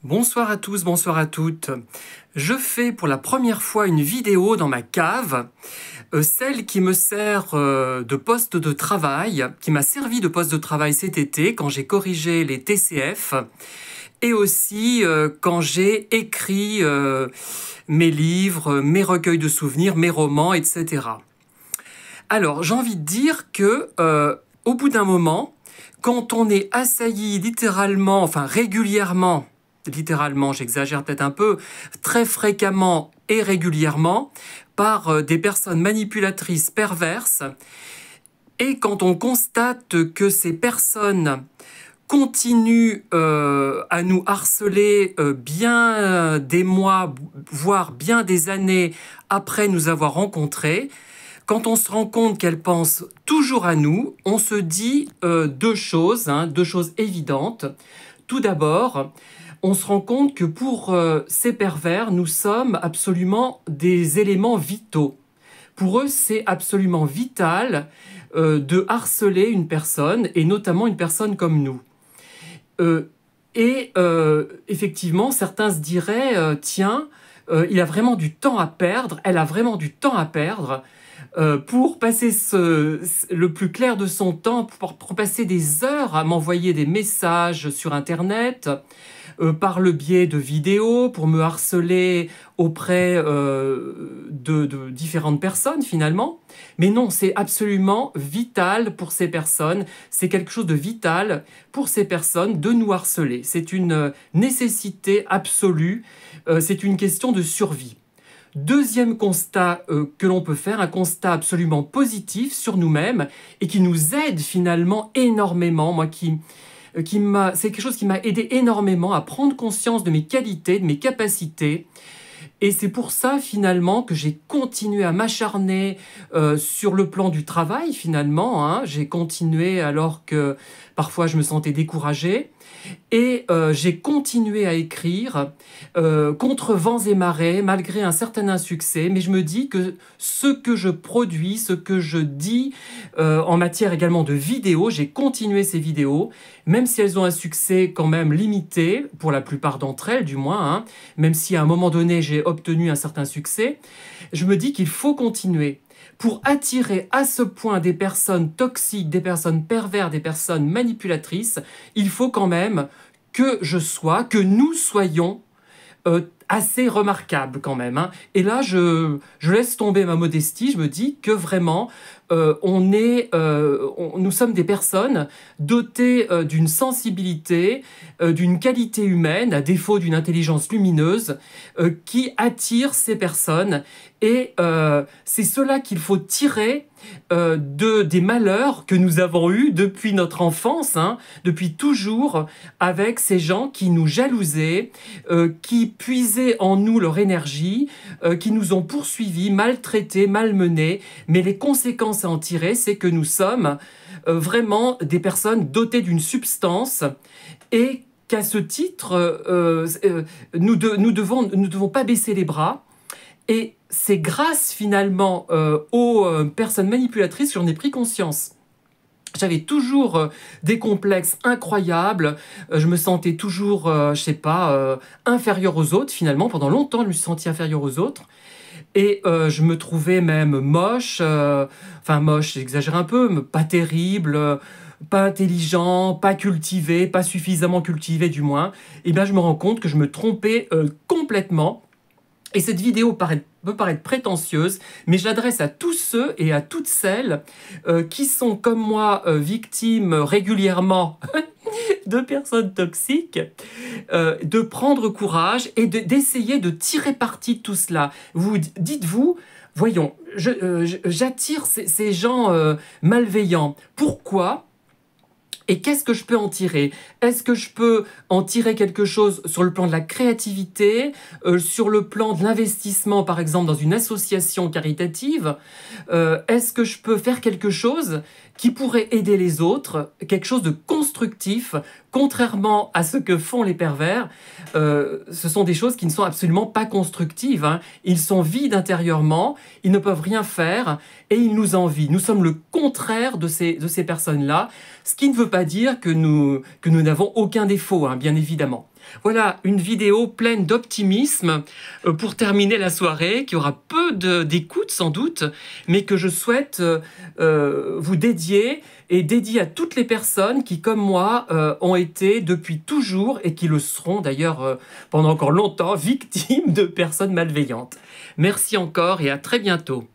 Bonsoir à tous, bonsoir à toutes. Je fais pour la première fois une vidéo dans ma cave, celle qui me sert de poste de travail, qui m'a servi de poste de travail cet été quand j'ai corrigé les TCF et aussi quand j'ai écrit mes livres, mes recueils de souvenirs, mes romans, etc. Alors, j'ai envie de dire que au bout d'un moment, quand on est assailli littéralement, enfin régulièrement, j'exagère peut-être un peu, très fréquemment et régulièrement, par des personnes manipulatrices perverses, et quand on constate que ces personnes continuent à nous harceler bien des mois, voire bien des années après nous avoir rencontrés, quand on se rend compte qu'elles pensent toujours à nous, on se dit deux choses évidentes. Tout d'abord, on se rend compte que pour ces pervers, nous sommes absolument des éléments vitaux. Pour eux, c'est absolument vital de harceler une personne, et notamment une personne comme nous. Effectivement, certains se diraient, tiens, il a vraiment du temps à perdre, elle a vraiment du temps à perdre, pour passer le plus clair de son temps, pour passer des heures à m'envoyer des messages sur Internet, par le biais de vidéos, pour me harceler auprès de différentes personnes finalement. Mais non, c'est absolument vital pour ces personnes, c'est quelque chose de vital pour ces personnes de nous harceler. C'est une nécessité absolue, c'est une question de survie. Deuxième constat que l'on peut faire, un constat absolument positif sur nous-mêmes et qui nous aide finalement énormément, c'est quelque chose qui m'a aidé énormément à prendre conscience de mes qualités, de mes capacités. Et c'est pour ça finalement que j'ai continué à m'acharner sur le plan du travail finalement. J'ai continué alors que parfois je me sentais découragé. Et j'ai continué à écrire contre vents et marées, malgré un certain insuccès. Mais je me dis que ce que je produis, ce que je dis en matière également de vidéos, j'ai continué ces vidéos, même si elles ont un succès quand même limité, pour la plupart d'entre elles du moins, même si à un moment donné j'ai obtenu un certain succès, je me dis qu'il faut continuer. Pour attirer à ce point des personnes toxiques, des personnes perverses, des personnes manipulatrices, il faut quand même que nous soyons assez remarquables quand même. Et là, je laisse tomber ma modestie, je me dis que vraiment, nous sommes des personnes dotées d'une sensibilité, d'une qualité humaine, à défaut d'une intelligence lumineuse, qui attire ces personnes. Et c'est cela qu'il faut tirer des malheurs que nous avons eus depuis notre enfance, depuis toujours, avec ces gens qui nous jalousaient, qui puisaient en nous leur énergie, qui nous ont poursuivis, maltraités, malmenés. Mais les conséquences à en tirer, c'est que nous sommes vraiment des personnes dotées d'une substance et qu'à ce titre, nous ne devons pas baisser les bras. Et c'est grâce finalement aux personnes manipulatrices que j'en ai pris conscience. J'avais toujours des complexes incroyables, je me sentais toujours, inférieur aux autres finalement. Pendant longtemps, je me suis senti inférieur aux autres. Et je me trouvais même moche, moche, j'exagère un peu, mais pas terrible, pas intelligent, pas cultivé, pas suffisamment cultivé du moins. Et bien je me rends compte que je me trompais complètement. Et cette vidéo peut paraître prétentieuse, mais je l'adresse à tous ceux et à toutes celles qui sont comme moi victimes régulièrement de personnes toxiques, de prendre courage et d'essayer de tirer parti de tout cela. Dites-vous, voyons, j'attire ces gens malveillants. Pourquoi ? Et qu'est-ce que je peux en tirer? Est-ce que je peux en tirer quelque chose sur le plan de la créativité, sur le plan de l'investissement, par exemple, dans une association caritative? Est-ce que je peux faire quelque chose qui pourrait aider les autres, quelque chose de constructif, contrairement à ce que font les pervers? Ce sont des choses qui ne sont absolument pas constructives. Ils sont vides intérieurement, ils ne peuvent rien faire et ils nous envient. Nous sommes le contraire de ces personnes-là, ce qui ne veut pas dire que nous n'avons aucun défaut, bien évidemment. Voilà, une vidéo pleine d'optimisme pour terminer la soirée, qui aura peu d'écoute sans doute, mais que je souhaite vous dédier et dédier à toutes les personnes qui, comme moi, ont été depuis toujours et qui le seront d'ailleurs pendant encore longtemps victimes de personnes malveillantes. Merci encore et à très bientôt.